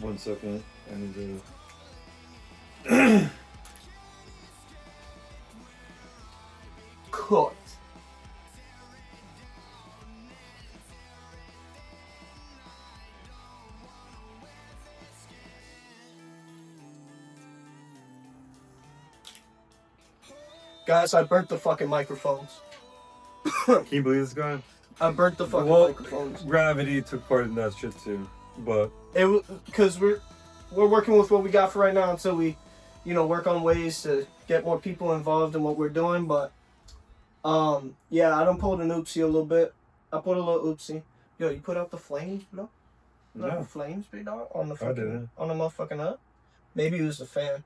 1 second. I need to... Cooked. Guys, I burnt the fucking microphones. Can you believe this guy? I burnt the fucking microphones. Gravity took part in that shit too, but it because we're working with what we got for right now until we, work on ways to get more people involved in what we're doing. But yeah, I done pulled an oopsie a little bit. I put a little oopsie. Yo, you put out the flames, bro? No. The flames, big dog, on the I didn't. on the motherfucking up. Maybe it was the fan.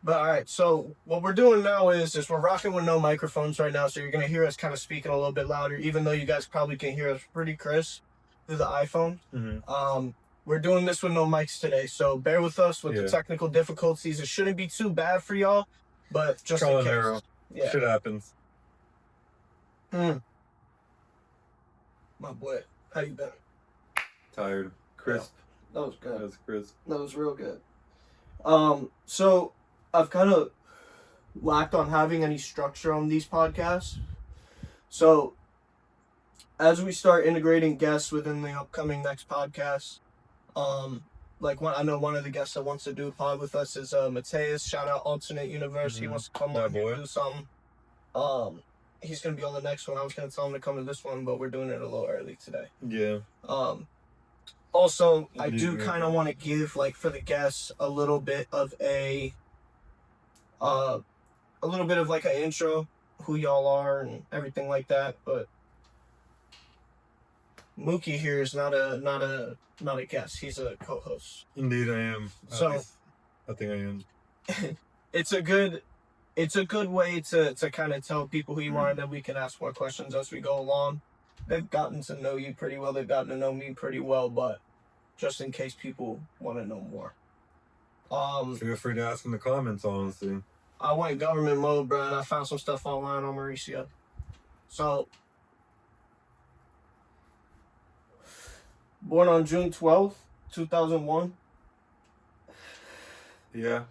But all right, so what we're doing now is we're rocking with no microphones right now, so you're gonna hear us kind of speaking a little bit louder, even though you guys probably can hear us pretty crisp through the iPhone. Mm-hmm. We're doing this with no mics today, so bear with us with the technical difficulties. It shouldn't be too bad for y'all, but just in case. Yeah. Shit happens. My boy, how you been? Tired. Crisp. Yeah, that was good. That was crisp. That was real good. So I've kind of lacked on having any structure on these podcasts. So as we start integrating guests within the upcoming next podcast, I know one of the guests that wants to do a pod with us is Mateus. Shout out Alternate Universe. Mm-hmm. He wants to come on and do something. He's gonna be on the next one. I was gonna tell him to come to this one, but we're doing it a little early today. Yeah. Also, I do kind of want to give, for the guests, a little bit of an intro, who y'all are and everything like that. But Mookie here is not a guest. He's a co-host. Indeed, I am. So I think I am. It's a good way to kind of tell people who you are, and then we can ask more questions as we go along. They've gotten to know you pretty well. They've gotten to know me pretty well, but just in case people want to know more. Feel free to ask in the comments, honestly. I went government mode, bro, and I found some stuff online on Mauricio. So, born on June 12th, 2001. Yeah.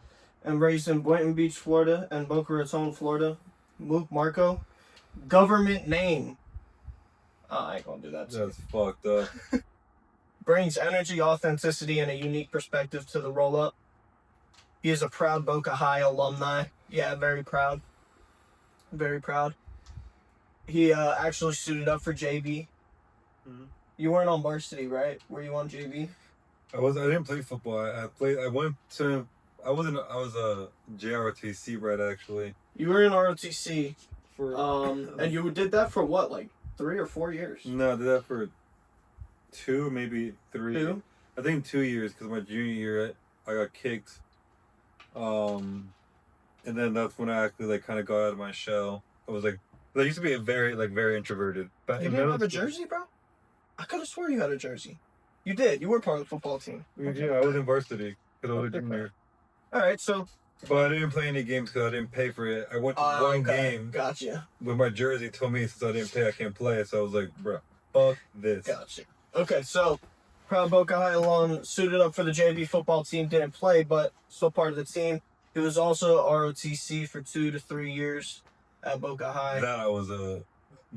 And raised in Boynton Beach, Florida, and Boca Raton, Florida. MookMarkoo. Government name. I ain't gonna do that. That's fucked up. Brings energy, authenticity, and a unique perspective to the roll-up. He is a proud Boca High alumni. Yeah, very proud. Very proud. He actually suited up for JV. Mm-hmm. You weren't on varsity, right? Were you on JV? I didn't play football. I was a JROTC bred, actually. You were in ROTC and you did that for what, 3 or 4 years? No, I did that for 2, maybe 3. 2? I think 2 years, because my junior year I got kicked. And then that's when I actually kind of got out of my shell. I was I used to be very introverted. But you didn't have a jersey, bro? I could have swore you had a jersey. You did. You were part of the football team. Yeah, I was in varsity because I was a junior. All right, so. But I didn't play any games because I didn't pay for it. I went to one game. Gotcha. With my jersey told me since I didn't pay, I can't play. So I was like, bro, fuck this. Gotcha. Okay, so proud Boca High alum, suited up for the JV football team, didn't play, but still part of the team. He was also ROTC for 2 to 3 years at Boca High. That I was a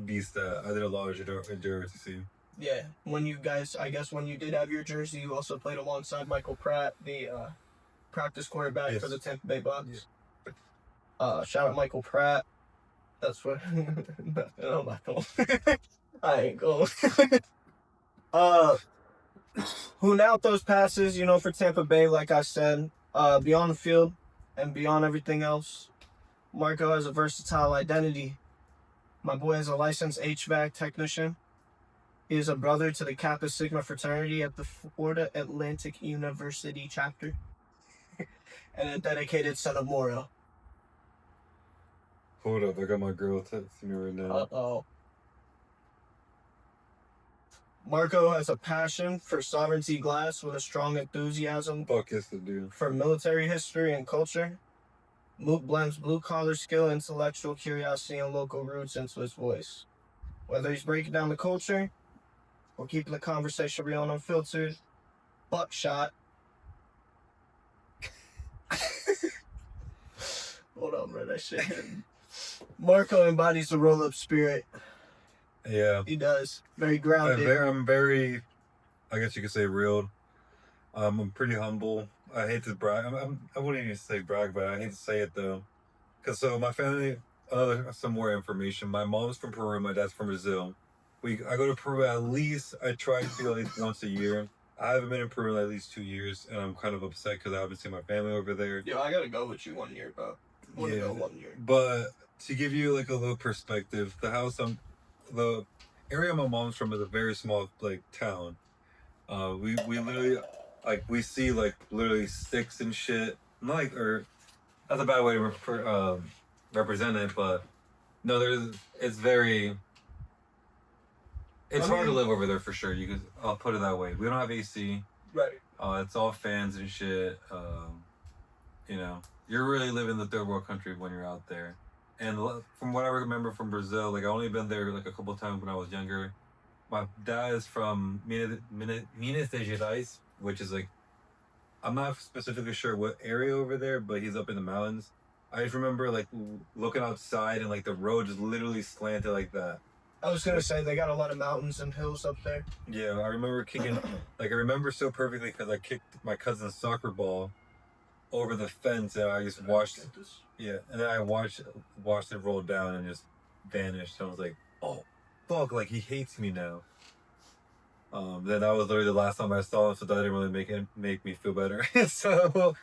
beast at. I did a lot of ROTC. Yeah, when you did have your jersey, you also played alongside Michael Pratt, the practice quarterback for the Tampa Bay Bucks. Yeah. Shout out Michael Pratt. That's what. No, I'm not going. I ain't going. Who now throws passes, for Tampa Bay, like I said, beyond the field and beyond everything else. Marco has a versatile identity. My boy is a licensed HVAC technician. He is a brother to the Kappa Sigma fraternity at the Florida Atlantic University chapter. And a dedicated son of Moro. Hold up, I got my girl texting me right now. Uh-oh. Marco has a passion for sovereignty glass with a strong enthusiasm for military history and culture. Mook blends blue-collar skill, intellectual curiosity, and local roots into his voice. Whether he's breaking down the culture or keeping the conversation real and unfiltered, buckshot, Hold on, bro. That shit. Marco embodies the roll-up spirit. Yeah. He does. Very grounded. I'm very, I guess you could say, real. I'm pretty humble. I hate to brag. I wouldn't even say brag, but I hate to say it though. Cause so my family, some more information. My mom's from Peru. My dad's from Brazil. I go to Peru at least. I try to go at least once a year. I haven't been in Peru in at least 2 years, and I'm kind of upset because I haven't seen my family over there. Yo, I gotta go with you 1 year, bro. I wanna go 1 year. But to give you like a little perspective, the area my mom's from is a very small like town. We literally like we see like literally sticks and shit. Not like or that's a bad way to represent it, but no, it's very. It's hard to live over there for sure. I'll put it that way. We don't have AC. Right. It's all fans and shit. You know, you're really living the third world country when you're out there. And from what I remember from Brazil, like I only been there like a couple times when I was younger. My dad is from Minas Gerais, which is like, I'm not specifically sure what area over there, but he's up in the mountains. I just remember like looking outside and like the road just literally slanted like that. I was gonna say they got a lot of mountains and hills up there. Yeah, I remember kicking, like I remember so perfectly because I kicked my cousin's soccer ball over the fence and I just watched. Yeah, and then I watched it roll down and just vanish. So I was like, oh, fuck! Like he hates me now. Then that was literally the last time I saw him, so that didn't really make me feel better. So,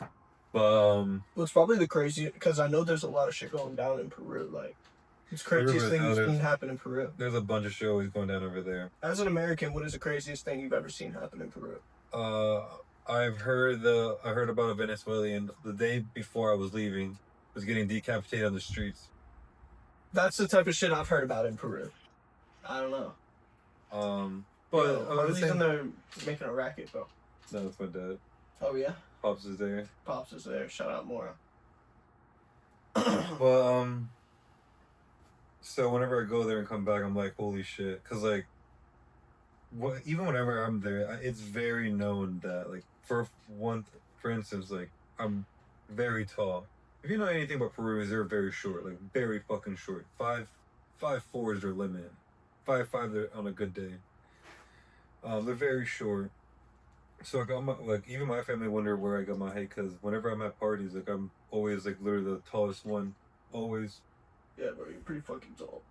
but well, it's probably the craziest because I know there's a lot of shit going down in Peru. Like, it's craziest thing that's been happening in Peru. There's a bunch of shit always going down over there. As an American, what is the craziest thing you've ever seen happen in Peru? I heard about a Venezuelan the day before I was leaving was getting decapitated on the streets. That's the type of shit I've heard about in Peru. I don't know. But are these in there making a racket, bro? No, that's my dad. Oh yeah. Pops is there. Pops is there. Shout out Mora. Well, so whenever I go there and come back, I'm like, holy shit, because like, even whenever I'm there, it's very known that like for instance, like I'm very tall. If you know anything about Peruvians, they're very short, like very fucking short. 5'4" is their limit. 5'5" they're on a good day. They're very short. So I got even my family wonder where I got my height because whenever I'm at parties, like I'm always like literally the tallest one, always. Yeah, bro, you're pretty fucking tall.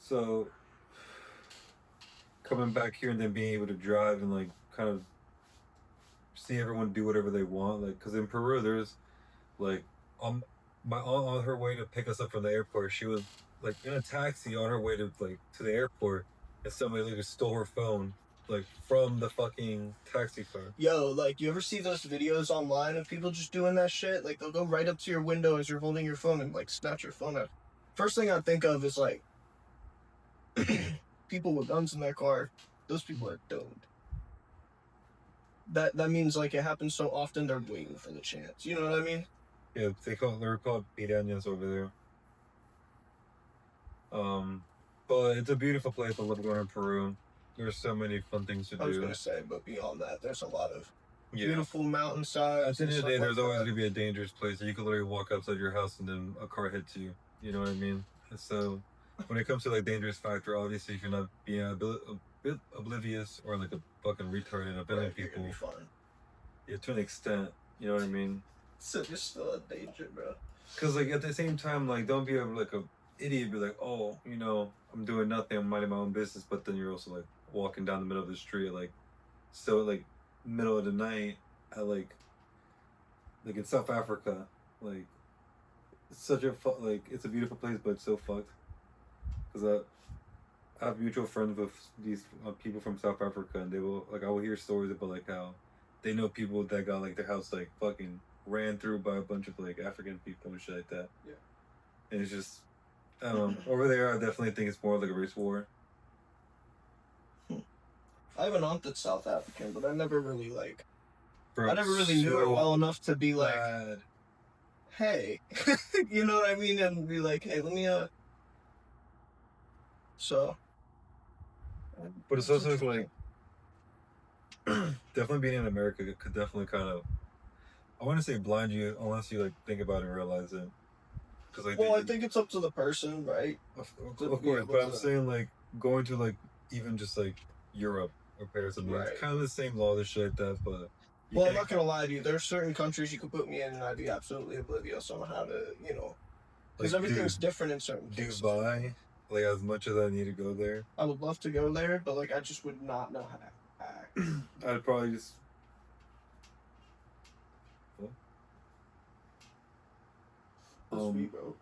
So coming back here and then being able to drive and like kind of see everyone do whatever they want, like because in Peru there's like my aunt on her way to pick us up from the airport, she was like in a taxi on her way to the airport, and somebody like just stole her phone like from the fucking taxi car. Yo, like you ever see those videos online of people just doing that shit? Like they'll go right up to your window as you're holding your phone and like snatch your phone out. First thing I think of is like people with guns in their car. Those people are doomed. That means like it happens so often they're waiting for the chance. You know what I mean? Yeah, they're called piranhas over there. But it's a beautiful place to live in Peru. There's so many fun things to do. I was gonna say, but beyond that, there's a lot of beautiful mountainsides. At the end of the day, there's always gonna be a dangerous place. You could literally walk outside your house and then a car hits you. You know what I mean? So when it comes to like dangerous factor, obviously if you're not being a bit oblivious or like a fucking retard and offending people, be fine. Yeah, to an extent. You know what I mean? So you're still in danger, bro. Cause like at the same time, like don't be like a idiot. Be like, oh, you know, I'm doing nothing. I'm minding my own business. But then you're also like walking down the middle of the street, like so like middle of the night at like in South Africa, like it's such a like it's a beautiful place, but it's so fucked. Cause I have mutual friends with these people from South Africa, and they will like I will hear stories about like how they know people that got like their house like fucking ran through by a bunch of like African people and shit like that. Yeah. And it's just I don't know. Over there, I definitely think it's more like a race war. I have an aunt that's South African, but I never really like. Bro, I never really knew her well enough to be like, bad. hey, you know what I mean, and be like, hey, let me So. But it's also like definitely being in America could definitely kind of I want to say blind you unless you like think about it and realize it. Cause like Well, I think it's up to the person, right? of course, but I'm saying like going to like even just like Europe or Paris, I mean, Right. it's kind of the same law, this shit like that. But Well, I'm not gonna lie to you. There's certain countries you could put me in, and I'd be absolutely oblivious on how to, you know, because like, everything's different in certain places. Dubai, like as much as I need to go there, I would love to go there, but like I just would not know how to act. I'd probably just. That's me, bro.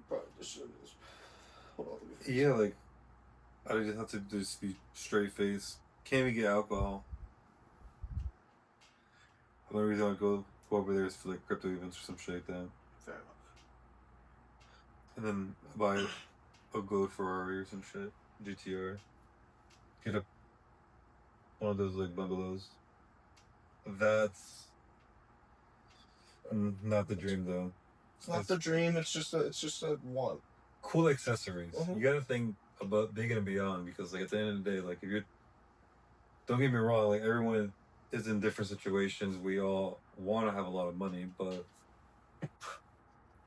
Bro, this shit is. Hold on. Yeah, like I just have to just be straight face. Can't even get alcohol. The only reason I go over there is for like crypto events or some shit like that. Fair enough. And then buy a gold Ferrari or some shit, GTR. Get a one of those like bungalows. That's not the dream though. It's not the dream. It's just a want. Cool accessories. Mhm. You gotta think about big and beyond because like at the end of the day, like if you're, don't get me wrong, like everyone is in different situations. We all want to have a lot of money, but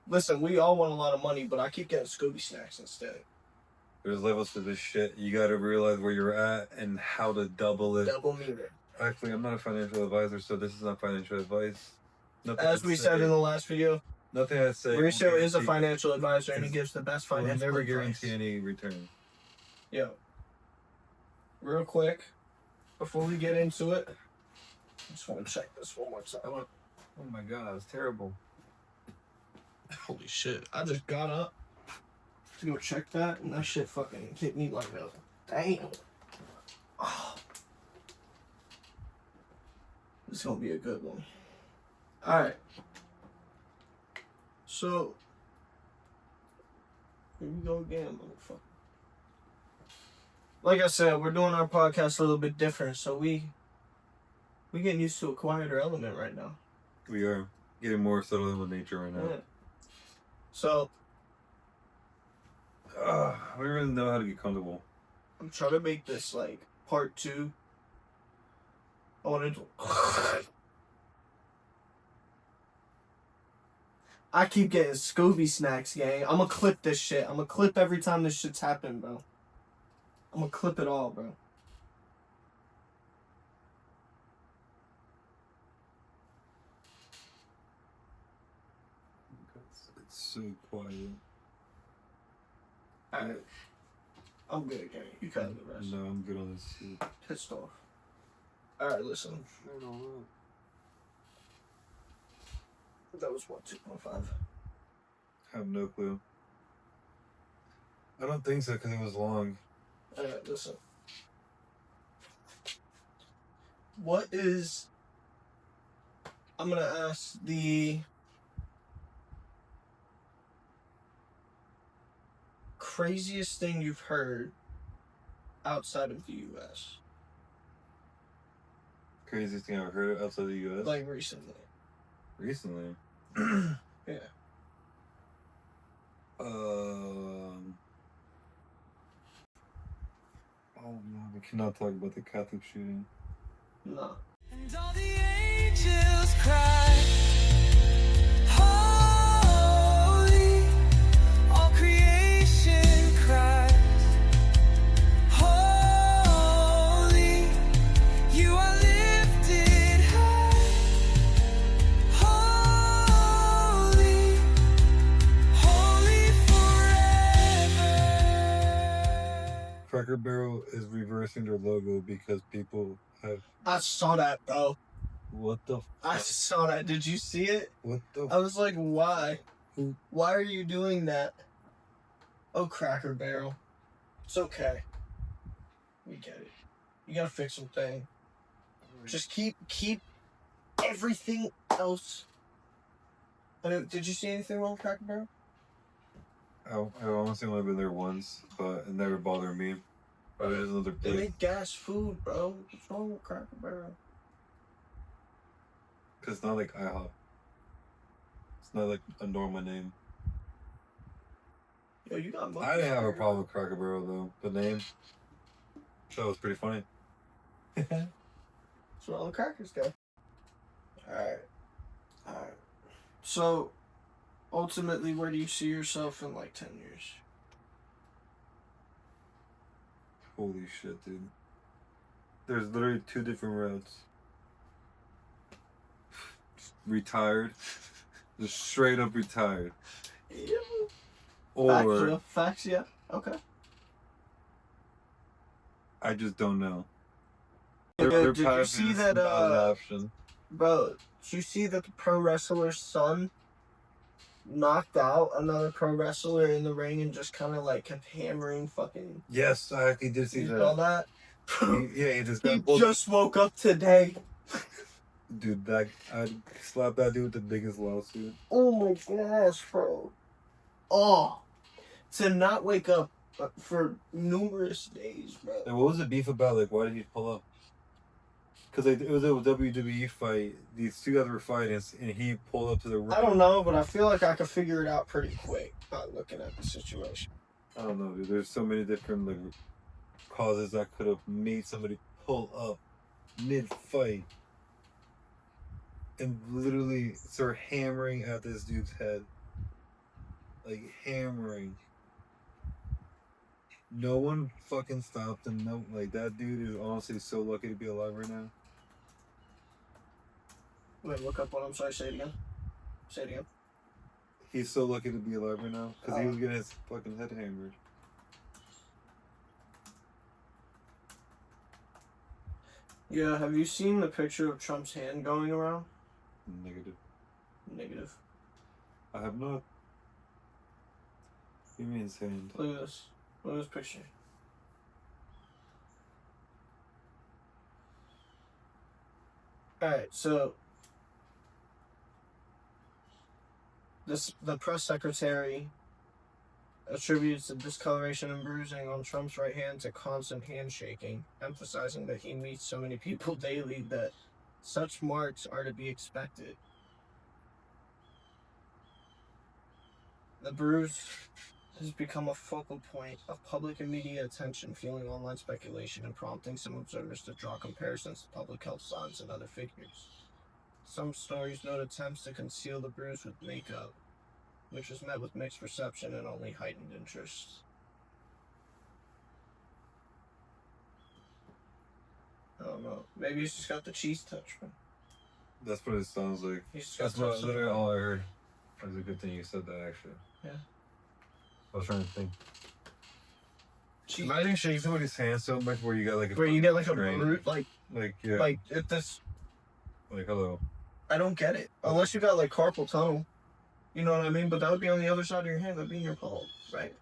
Listen, we all want a lot of money, but I keep getting Scooby snacks instead. there's levels to this shit. You gotta realize where you're at and how to double it. Double meter. Actually, I'm not a financial advisor, so this is not financial advice. Nothing As I we say- said in the last video, nothing I say. Mauricio is a guarantee- financial advisor and he gives the best will financial never advice. guarantee any return. Yo, real quick, before we get into it, I just want to check this one more time. Oh my god, that was terrible. Holy shit! I just got up to go check that, and that shit fucking hit me like a damn. Oh. This is gonna be a good one. All right. So here we go again, motherfucker. Like I said, we're doing our podcast a little bit different, so we getting used to a quieter element right now. We are getting more settled in with nature right now. Yeah. So I don't really know how to get comfortable. I'm trying to make this like part 2. I wanted to. I keep getting Scooby snacks, gang. I'm gonna clip this shit. I'm gonna clip every time this shit's happened, bro. I'm gonna clip it all, bro. It's so quiet. Alright. I'm good, gang. You cut the rest. No, I'm good on this shit. Pissed off. Alright, listen. That was what, 2.5? I have no clue. I don't think so because it was long. Alright, listen. What is... I'm gonna ask the... craziest thing you've heard outside of the U.S. Craziest thing I've heard outside the U.S. Like recently. Recently. Yeah. Oh no, we cannot talk about the Catholic shooting. No. And all the angels cry, holy, all creation cries, holy, you are lifted high, holy, holy forever. Cracker Barrel is reversing their logo because people have. I saw that, bro. What the? I saw that. Did you see it? What the? I was like, why? Why are you doing that? Oh, Cracker Barrel. It's okay. We get it. You gotta fix something. Just keep everything else. Did you see anything wrong with Cracker Barrel? I honestly only been there once, but it never bothered me. But there's another They place. make gas food, bro. What's wrong with Cracker Barrel? Cause it's not like IHOP. It's not like a normal name. Yo, you got I didn't have a problem with Cracker Barrel though. The name. That was pretty funny. That's where all the crackers go. Alright. Alright. So, ultimately, where do you see yourself in like 10 years? Holy shit, dude. There's literally two different routes. Retired. Just straight up retired. Yeah. Or Facts, yeah. Okay. I just don't know. Did you path see is that, not an option. Bro, did you see that the pro wrestler's son knocked out another pro wrestler in the ring and just kind of like kept hammering fucking. Yes, I actually did see You that. saw that? He just He got pulled. just woke up today. Dude, that I'd slap that dude with the biggest lawsuit. Oh my gosh, bro. Oh, to not wake up for numerous days, bro. And what was the beef about? Like, why did he pull up? Because it was a WWE fight. These two guys were fighting, and he pulled up to the ring. I don't know, but I feel like I could figure it out pretty quick by looking at the situation. I don't know, dude. There's so many different like causes that could have made somebody pull up mid-fight and literally start hammering at this dude's head. Like, hammering. No one fucking stopped him. No, like, that dude is honestly so lucky to be alive right now. Wait, look up what I'm sorry, say it again. Say it again. He's so lucky to be alive right now because he was getting his fucking head hammered. Yeah, have you seen the picture of Trump's hand going around? Negative. Negative. I have not. You mean his hand? Look at this. Look at this picture. Alright, so the press secretary attributes the discoloration and bruising on Trump's right hand to constant handshaking, emphasizing that he meets so many people daily that such marks are to be expected. The bruise has become a focal point of public and media attention, fueling online speculation and prompting some observers to draw comparisons to public health signs and other figures. Some stories note attempts to conceal the bruise with makeup, which was met with mixed reception and only heightened interest. I don't know. Maybe he's just got the cheese touch, man. That's what it sounds like. He's just That's got what touch. literally all I heard. That was a good thing you said that, actually. Yeah. I was trying to think. Cheese. Imagine shaking somebody's hand so much where you got like a. Where you get like a strain. bruise, like yeah. like if this. Like, hello. I don't get it. Unless you got like carpal tunnel. You know what I mean? But that would be on the other side of your hand. That'd be in your palm, right?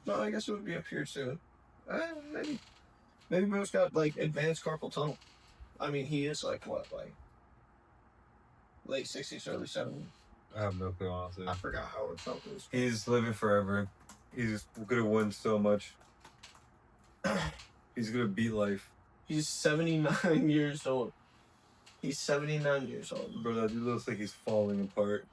No, I guess it would be up here too. Maybe. Maybe Bro's got like advanced carpal tunnel. I mean, he is like what, like late 60s, early 70s. I have no clue, honestly. I forgot how it felt. He's living forever. He's gonna win so much. He's gonna beat life. He's 79 years old. He's 79 years old. Bro, that dude looks like he's falling apart.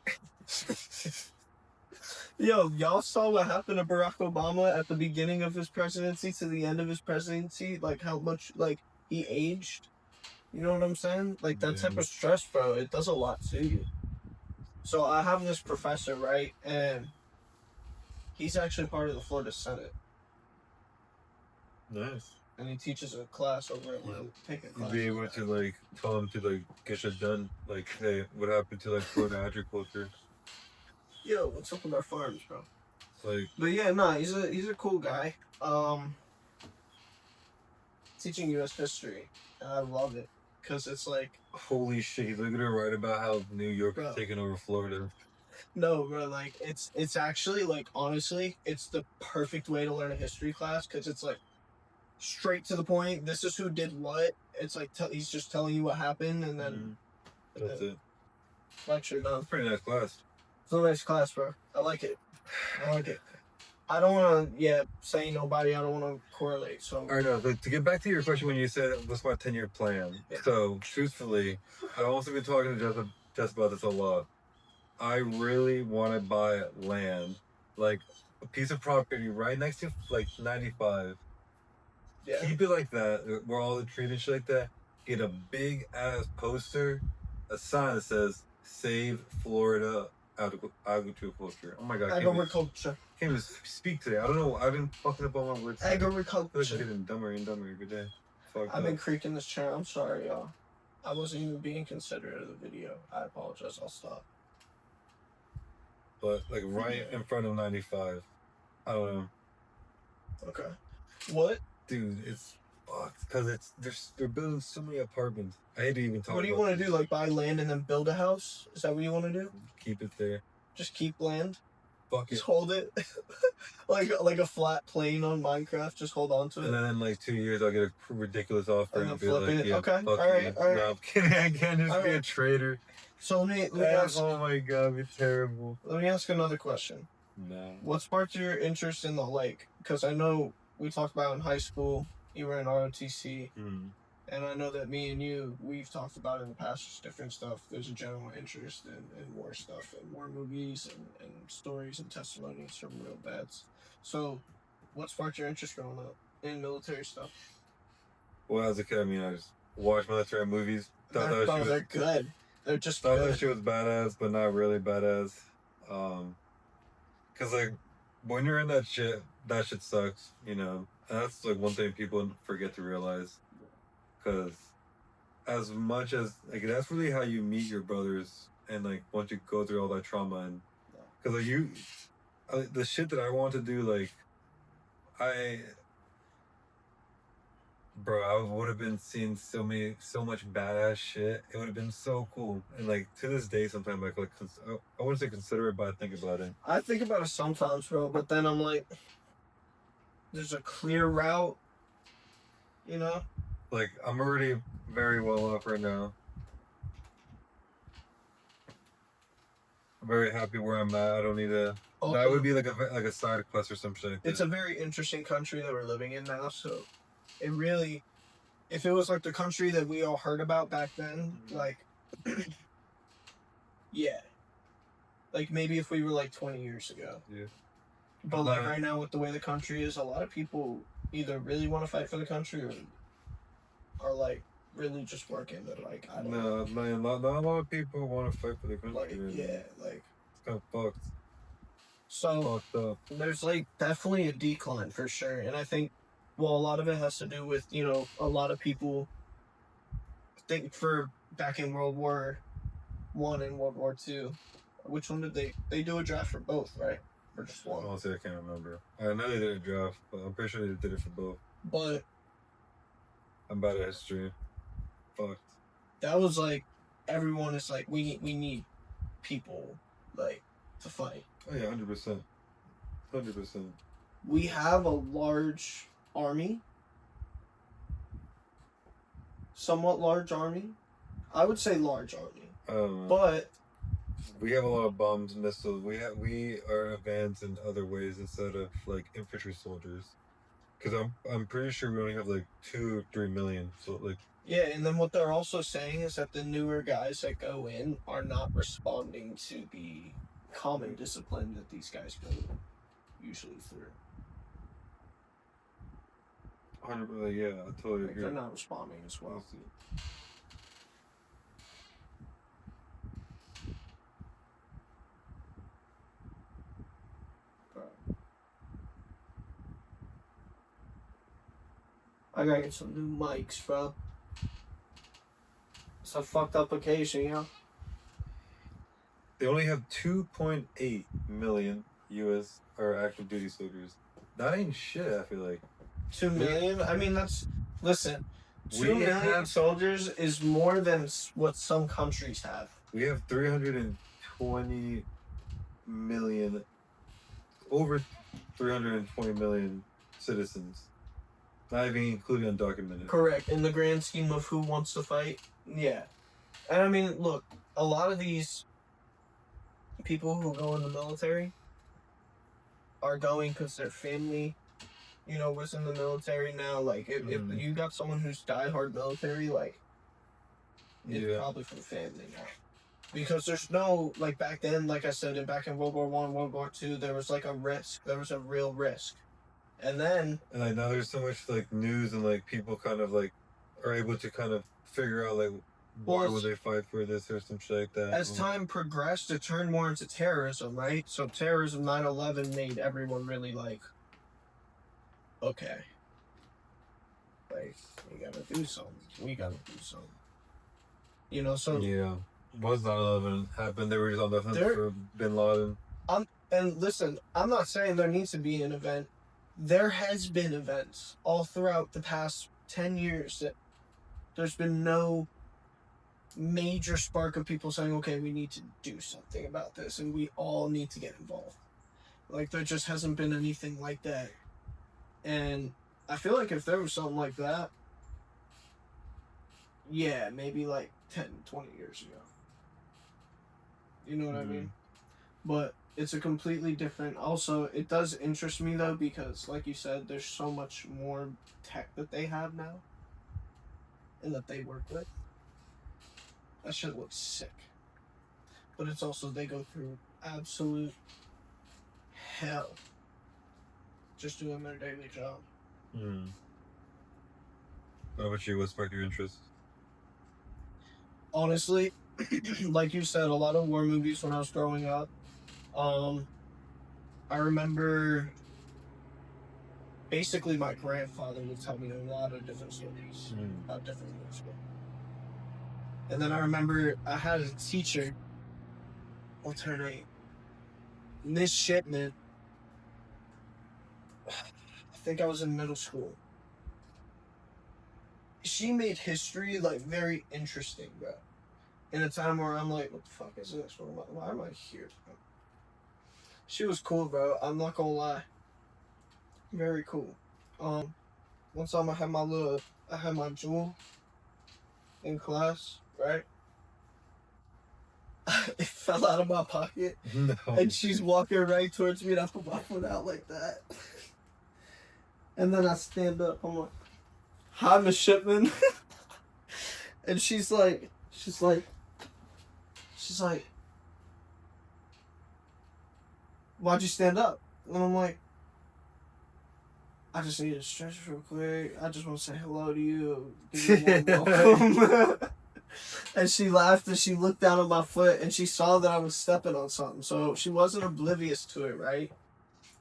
Yo, y'all saw what happened to Barack Obama at the beginning of his presidency to the end of his presidency? Like how much, like, he aged? You know what I'm saying? Like that type of stress, bro, it does a lot to you. So I have this professor, right? And he's actually part of the Florida Senate. Nice. And he teaches a class over at Pickett You'd class. be able to like tell him to like get shit done. Like, hey, what happened to like Florida agriculture? Yo, what's up with our farms, bro? Like, But yeah, no, he's a cool guy. Teaching U.S. history, and I love it because it's like, holy shit, he's looking to write about how New York is taking over Florida. no, bro, like it's actually like honestly, it's the perfect way to learn a history class because it's like straight to the point. This is who did what. It's like he's just telling you what happened, and then That's it. lecture done. It's a pretty nice class. It's a nice class, bro. I like it. I don't want to, say nobody. I don't want to correlate. So, All right, no, to get back to your question when you said what's my 10-year plan. Yeah. So, truthfully, I've also been talking to Jess about this a lot. I really want to buy land, like a piece of property right next to like 95. yeah. Keep it like that, where all the trees and shit like that. Get a big ass poster a sign that says "Save Florida Agriculture." Oh my god, Agriculture. can't even speak today. I don't know. I've been fucking up all my words. I feel like I'm Agriculture. getting dumber and dumber every day. Fuck I've been up. creaking this chair. I'm sorry, y'all. I wasn't even being considerate of the video. I apologize. I'll stop. But like right in front of 95. I don't know, Okay. What? dude. It's fucked because they're building so many apartments. I hate to even talk. What do you about want to do? Like buy land and then build a house? Is that what you want to do? Keep it there. Just keep land? Fuck it. Just hold it? like a flat plane on Minecraft? Just hold on to it? And then in like 2 years, I'll get a ridiculous offer And and then be flip like, it. yeah, Okay, fuck alright, you. alright. No, I'm kidding. I can't just be a Alright. traitor. So let me ask Oh my god, it'd be terrible. another question. No. What sparked your interest in the lake? Because I know we talked about in high school, you were in ROTC, and I know that me and you, we've talked about in the past just different stuff. There's a general interest in more stuff and more movies and stories and testimonies from real dads. So, what sparked your interest growing up in military stuff? Well, as a kid, I mean, I just watched military movies. Thought They're good. They're just thought good. that shit was badass, but not really badass. Cause like when you're in that shit sucks, you know. And that's like one thing people forget to realize. Cause as much as like that's really how you meet your brothers, and like once you go through all that trauma, and cause like the shit that I want to do, like bro, I would have been seeing so much badass shit. It would have been so cool. And like to this day, sometimes I wouldn't say consider it, but I think about it. I think about it sometimes, bro, but then I'm like, there's a clear route, you know? Like I'm already very well off right now. I'm very happy where I'm at. I don't need to. That would be like a side quest or some shit. It's a very interesting country that we're living in now, so it really, if it was like the country that we all heard about back then, like, yeah. Like maybe if we were like 20 years ago. Yeah. But like right now with the way the country is, a lot of people either really want to fight for the country or are like really just working. They're like, I don't know. No, man, not a lot of people want to fight for the country. Like, man. yeah, like. It's kind of fucked. So Fucked up. there's like definitely a decline for sure, and I think, well, a lot of it has to do with, you know, a lot of people think for back in World War I and World War II. Which one did they do a draft for both, right? Or just one? Honestly, I can't remember. I know they did a draft, but I'm pretty sure they did it for both. But I'm bad at history. Fucked. that was like, everyone is like, we need people like to fight. Oh yeah, 100%. 100%. We have a large army, somewhat large army. I would say large army, I don't know. but We have a lot of bombs, missiles. We are advanced in other ways instead of like infantry soldiers. Cause I'm pretty sure we only have like 2 or 3 million. So like yeah, and then what they're also saying is that the newer guys that go in are not responding to the common discipline that these guys go usually through. 100%. Yeah, I totally Like, agree. they're not responding as well. I gotta get some new mics, bro. It's a fucked up occasion, you know? They only have 2.8 million U.S. or active duty soldiers. That ain't shit. I feel like 2 million? I mean, that's. Listen, We 2 million have- soldiers is more than what some countries have. we have 320 million, over 320 million citizens. Not even including undocumented. Correct. In the grand scheme of who wants to fight, yeah. And I mean, look, a lot of these people who go in the military are going because their family, you know, was in the military now. Like, if you got someone who's diehard military, like, it's Yeah. probably for the family now. Because there's no, like, back then, like I said, and back in World War I, World War II, there was, like, a risk. There was a real risk. And then, And like now there's so much like news and like people kind of like are able to kind of figure out like why Well, would they fight for this or some shit like that? as time progressed, it turned more into terrorism, right? So terrorism, 9/11 made everyone really like, okay, like we gotta do something. We gotta do something. You know, so Yeah. Was 9/11 happened? They were just on the hunt There- for Bin Laden. and listen, I'm not saying there needs to be an event. There has been events all throughout the past 10 years that there's been no major spark of people saying, okay, we need to do something about this and we all need to get involved. Like, there just hasn't been anything like that. And I feel like if there was something like that, yeah, maybe like 10, 20 years ago. You know what I mean? But it's a completely different. Also, it does interest me though, because like you said, there's so much more tech that they have now and that they work with. That shit looks sick. But it's also, they go through absolute hell just doing their daily job. How about you? What sparked your interest? Honestly, like you said, a lot of war movies when I was growing up. I remember basically my grandfather would tell me a lot of different stories about different movies. And then I remember I had a teacher, what's her name? Miss Shipman. I think I was in middle school. She made history like very interesting, bro. In a time where I'm like, what the fuck is this? Why am I here? She was cool, bro. I'm not gonna lie. Very cool. One time I had my jewel in class, right? It fell out of my pocket, No. and she's walking right towards me, and I put my foot out like that. And then I stand up. I'm like, "Hi, Miss Shipman," and she's like, "Why'd you stand up?" And I'm like, "I just need to stretch real quick. I just want to say hello to you. Give you a warm welcome." And she laughed and she looked down at my foot and she saw that I was stepping on something. So she wasn't oblivious to it, right?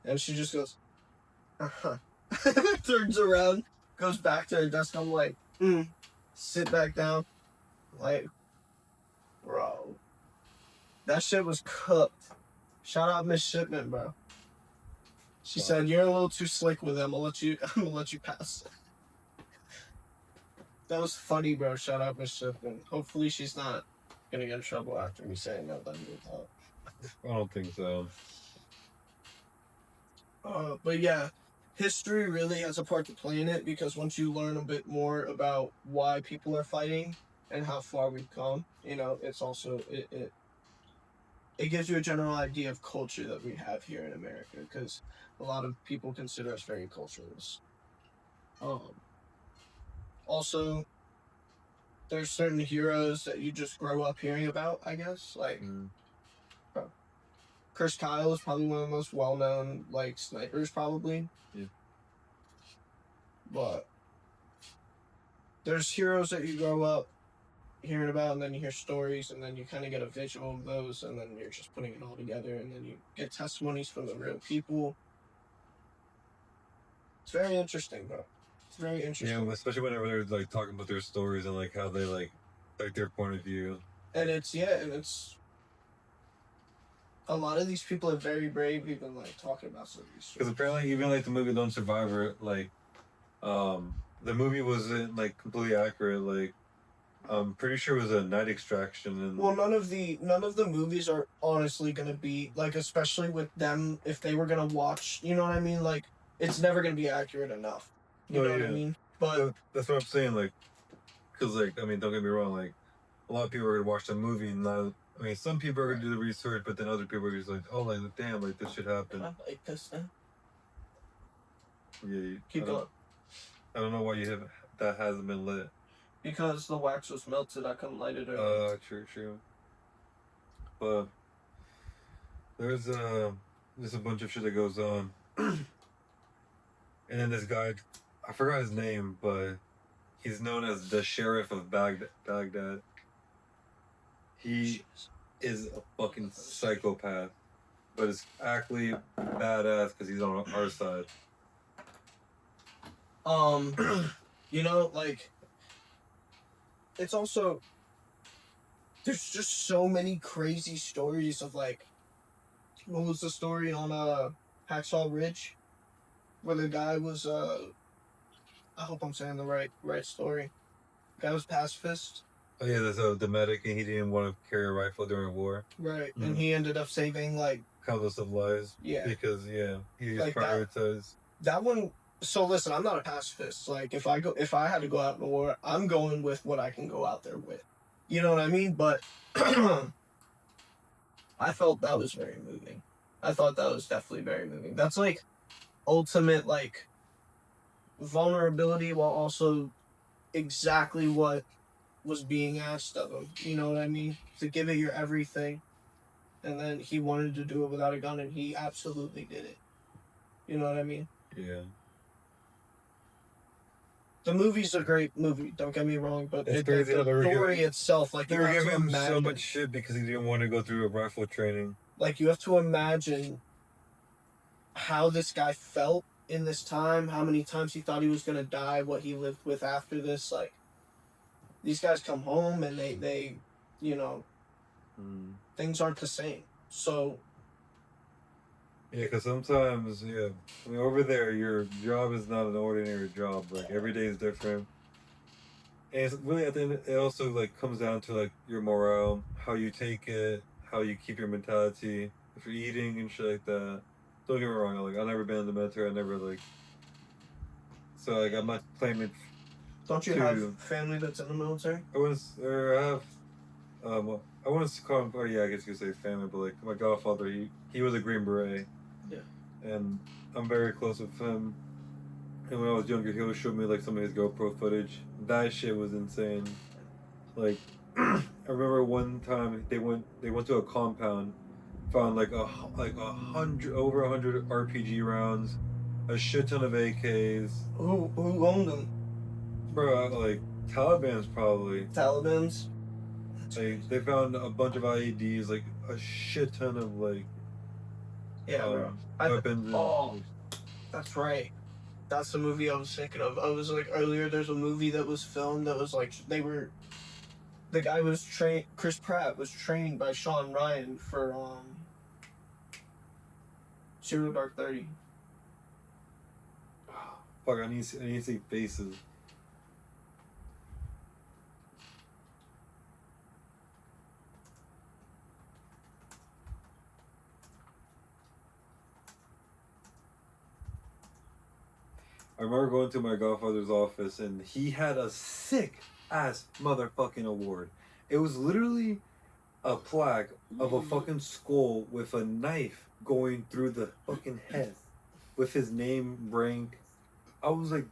And she just goes, uh-huh. Turns around, goes back to her desk. I'm like, sit back down. Like, bro. That shit was cooked. Shout out Miss Shipman, bro. She said, "You're a little too slick with them. I'm gonna let you pass." That was funny, bro. Shout out Miss Shipman. Hopefully she's not gonna get in trouble after me saying that. I don't think so. But yeah, history really has a part to play in it, because once you learn a bit more about why people are fighting and how far we've come, you know, it's also it gives you a general idea of culture that we have here in America, because a lot of people consider us very cultureless. Also, there's certain heroes that you just grow up hearing about, I guess. Like, Chris Kyle is probably one of the most well-known, like, snipers, probably. Yeah. But there's heroes that you grow up hearing about, and then you hear stories, and then you kind of get a visual of those, and then you're just putting it all together, and then you get testimonies from the real people. It's very interesting, bro. It's very interesting. Yeah, especially whenever they're like talking about their stories and like how they like their point of view. And it's a lot of these people are very brave, even like talking about some of these Because stories. apparently, even like the movie Lone Survivor, like, the movie wasn't like completely accurate. Like, I'm pretty sure it was a night extraction. And Well, none of the movies are honestly gonna be like, especially with them, if they were gonna watch, you know what I mean? Like, it's never gonna be accurate enough. You No, know what I yeah. mean? But that's what I'm saying. Like, because like, I mean, don't get me wrong. Like, a lot of people are gonna watch the movie and not. I mean, some people are gonna do the research, but then other people are just like, oh, like, damn, like this should happen. I like this now. Yeah. Keep going. I don't know why that hasn't been lit. Because the wax was melted, I couldn't light it earlier. True. But there's a bunch of shit that goes on. And then this guy, I forgot his name, but he's known as the Sheriff of Baghdad. he is a fucking psychopath, but it's actually badass because he's on our side. You know, like, it's also, there's just so many crazy stories of, like, what was the story on Hacksaw Ridge, where the guy was I hope I'm saying the right story. Guy was pacifist, Oh yeah, there's the medic, and he didn't want to carry a rifle during war. right? Mhm. And he ended up saving, like, Countless of lives. yeah, Because he just Like that. prioritized. that one. So listen, I'm not a pacifist. Like, if I had to go out in the war, I'm going with what I can go out there with. You know what I mean? But I felt that was very moving. I thought that was definitely very moving. That's like ultimate, like, vulnerability while also exactly what was being asked of him. You know what I mean? To give it your everything. And then he wanted to do it without a gun, and he absolutely did it. You know what I mean? Yeah. The movie's a great movie. Don't get me wrong, but It's the crazy how they were story giving- itself, like, They you were have giving to him so imagine, much shit because he didn't want to go through a rifle training. like, you have to imagine how this guy felt in this time, how many times he thought he was gonna die, what he lived with after this. Like, these guys come home and they you know, things aren't the same. So Yeah, because sometimes, I mean, over there, your job is not an ordinary job. Like, every day is different. And it's really, at the end, it also, like, comes down to, like, your morale, how you take it, how you keep your mentality, if you're eating and shit like that. Don't get me wrong, like, I've never been in the military, I never, like... So, like, I'm not claiming... don't you to- have family that's in the military? I have... well, I wouldn't call him... Oh, yeah, I guess you could say family, but, like, my godfather, he was a Green Beret. Yeah. And I'm very close with him. And when I was younger, he always showed me, like, some of his GoPro footage. That shit was insane. Like, I remember one time they went to a compound, found like over 100 RPG rounds, a shit ton of AKs. Who owned them? Bro, like Taliban's probably. Taliban's? Like, they found a bunch of IEDs, like a shit ton of like Yeah, bro. weapons. Oh, that's right. That's the movie I was thinking of. I was like, earlier, there's a movie that was filmed that was like, the guy was trained, Chris Pratt was trained by Sean Ryan for Zero Dark 30. Fuck, I need to see faces. I remember going to my godfather's office and he had a sick ass motherfucking award. It was literally a plaque of a fucking skull with a knife going through the fucking head with his name, rank. I was like,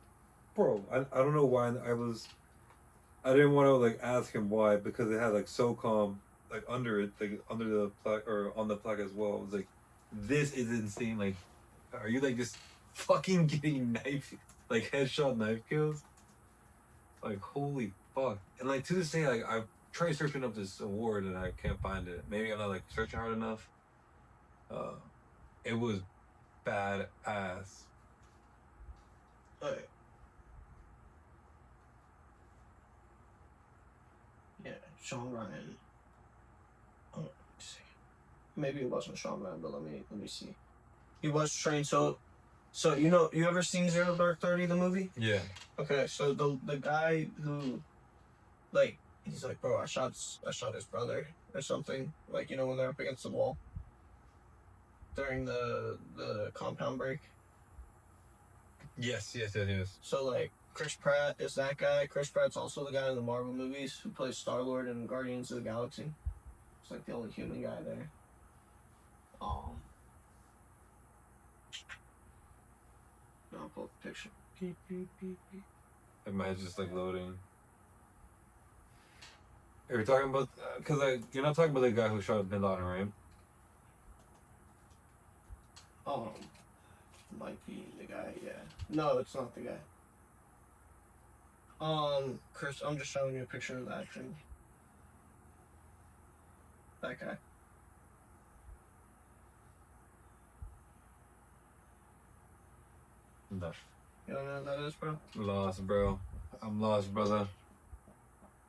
bro, I don't know why I didn't want to like ask him why, because it had like SOCOM like under it, like under the plaque or on the plaque as well. I was like, this is insane. Like, are you like just fucking getting knife, like headshot knife kills? Like, holy fuck. And like to this day, like I've tried searching up this award and I can't find it. Maybe I'm not like searching hard enough. It was bad ass. Alright. Yeah, Sean Ryan. Oh, let me see. Maybe it wasn't Sean Ryan, but let me see. He was trained, so you ever seen Zero Dark 30, the movie? Yeah. Okay, so the guy who, like, he's like, bro, I shot his brother or something, like, when they're up against the wall during the compound break. Yes. So, like, Chris Pratt is that guy. Chris Pratt's also the guy in the Marvel movies who plays Star-Lord in Guardians of the Galaxy. He's like the only human guy there. No, I'll pull up the picture. My head's just like loading. Are you talking about? Because you're not talking about the guy who shot Bin Laden, right? Might be the guy, yeah. No, it's not the guy. Chris, I'm just showing you a picture of that thing. That guy. No. You don't know who that is, bro? Lost, bro. I'm lost, brother.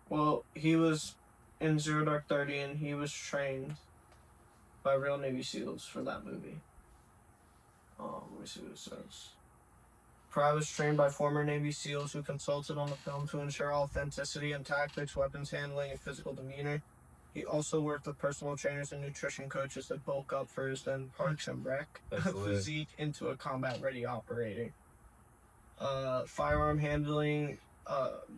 Well, he was in Zero Dark 30 and he was trained by real Navy SEALs for that movie. Let me see what it says. Pry was trained by former Navy SEALs who consulted on the film to ensure authenticity in tactics, weapons handling, and physical demeanor. He also worked with personal trainers and nutrition coaches to bulk up for his then Parks and Rec That's lit. physique into a combat-ready operator. Firearm handling,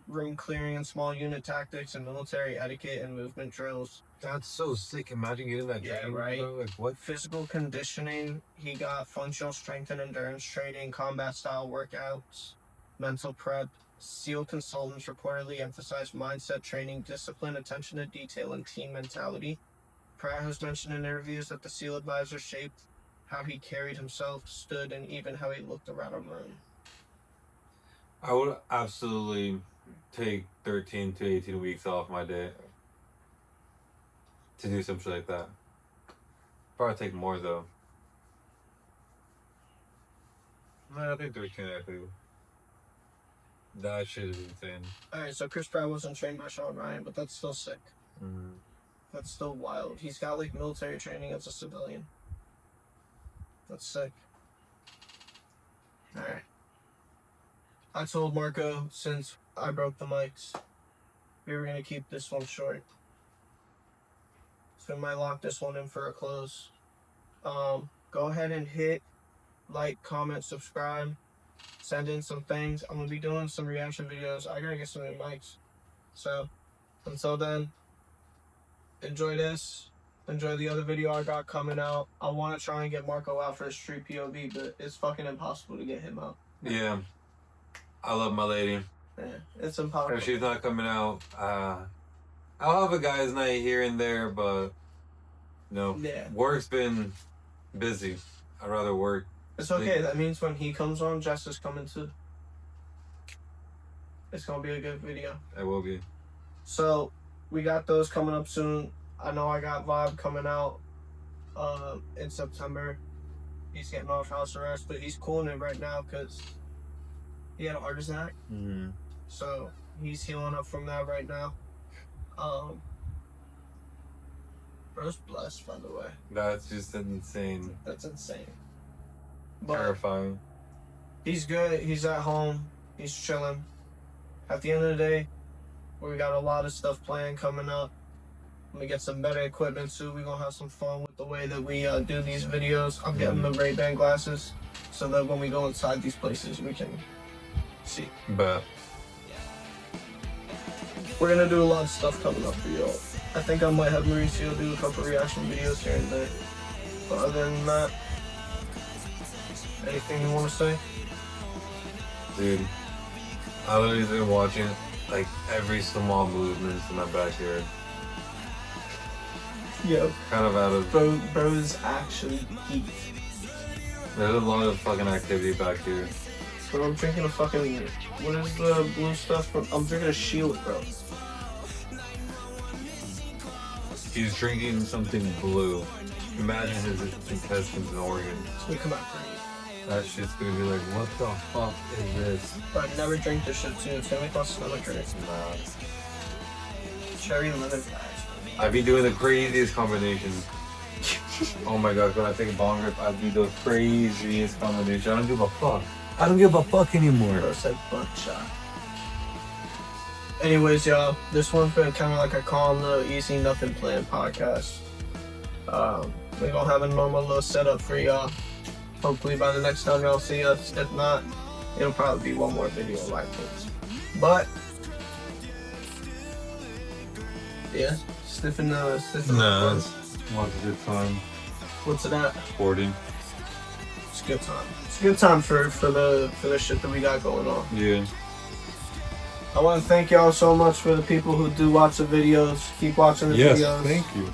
room clearing and small unit tactics, and military etiquette and movement drills. That's so sick. Imagine getting that Yeah, training, right. bro. Like, what? Physical conditioning, he got functional strength and endurance training, combat style workouts, mental prep. SEAL consultants reportedly emphasized mindset training, discipline, attention to detail, and team mentality. Pratt has mentioned in interviews that the SEAL advisor shaped how he carried himself, stood, and even how he looked around a room. I would absolutely take 13 to 18 weeks off my day to do some shit like that. Probably take more though. No, I think 13 actually. That shit is insane. Alright, so Chris Pratt wasn't trained by Sean Ryan, but that's still sick. Mm. That's still wild. He's got like military training as a civilian. That's sick. Alright. I told Marco since I broke the mics, we were gonna keep this one short. So we might lock this one in for a close. Go ahead and hit like, comment, subscribe, send in some things. I'm gonna be doing some reaction videos. I gotta get some new mics. So until then, enjoy this. Enjoy the other video I got coming out. I want to try and get Marco out for a street POV, but it's fucking impossible to get him out. Yeah. I love my lady. Yeah, it's impossible. If she's not coming out, I'll have a guy's night here and there, but no. Yeah. Work's been busy. I'd rather work. It's okay. That means when he comes on, Jess is coming too. It's gonna be a good video. It will be. So we got those coming up soon. I know I got Vibe coming out in September. He's getting off house arrest, but he's cooling it right now because he had a heart attack. Mm-hmm. So he's healing up from that right now. Bro's blessed, by the way. That's just insane. That's insane. But Terrifying. he's good. He's at home. He's chilling. At the end of the day, we got a lot of stuff planned coming up. We get some better equipment soon. We're gonna have some fun with the way that we do these videos. I'm getting the Ray-Ban glasses so that when we go inside these places, we can see. But We're gonna do a lot of stuff coming up for y'all. I think I might have Mauricio do a couple reaction videos here and there. But other than that, anything you want to say? dude, I literally been watching like every small movements in my backyard. Yo, Kind of out of. bro's actually geek. There's a lot of fucking activity back here. Bro, I'm drinking a fucking, what is the blue stuff from? I'm drinking a Shield, bro. He's drinking something blue. Imagine his intestines and organs. It's gonna come out great. That shit's gonna be like, what the fuck is this? But I never drink this shit too. It's gonna make my stomach hurt. Nah. Cherry lemon pies. I be doing the craziest combinations. Oh my god, when I take a bong rip, I do the craziest combination. I don't give a fuck. I don't give a fuck anymore. Bro said buckshot. Anyways, y'all, this one's been kind of like a calm, little easy, nothing planned podcast. We're gonna have a normal little setup for y'all. Hopefully by the next time y'all see us. If not, it'll probably be one more video like this. But yeah, sniffing Nah, the what's a good time? what's it at? 40. It's a good time. It's a good time for the shit that we got going on. Yeah. I want to thank y'all so much for the people who do watch the videos. Keep watching the Yes, videos. thank you.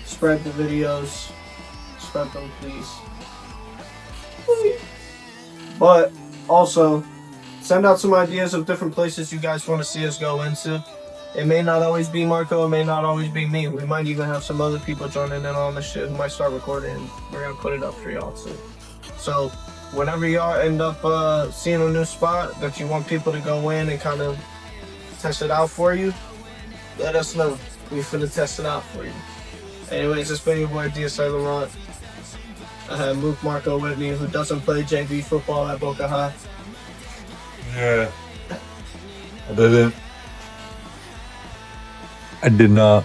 Spread the videos. Spread them, please. But also, send out some ideas of different places you guys want to see us go into. It may not always be Marco, it may not always be me. We might even have some other people joining in on the shit who might start recording, and we're gonna put it up for y'all too. So whenever y'all end up seeing a new spot that you want people to go in and kind of test it out for you, let us know. We finna test it out for you. Anyways, it's been your boy DSI Laurent. I have MookMarkoo with me, who doesn't play JV football at Boca High. Yeah. I didn't. I did not.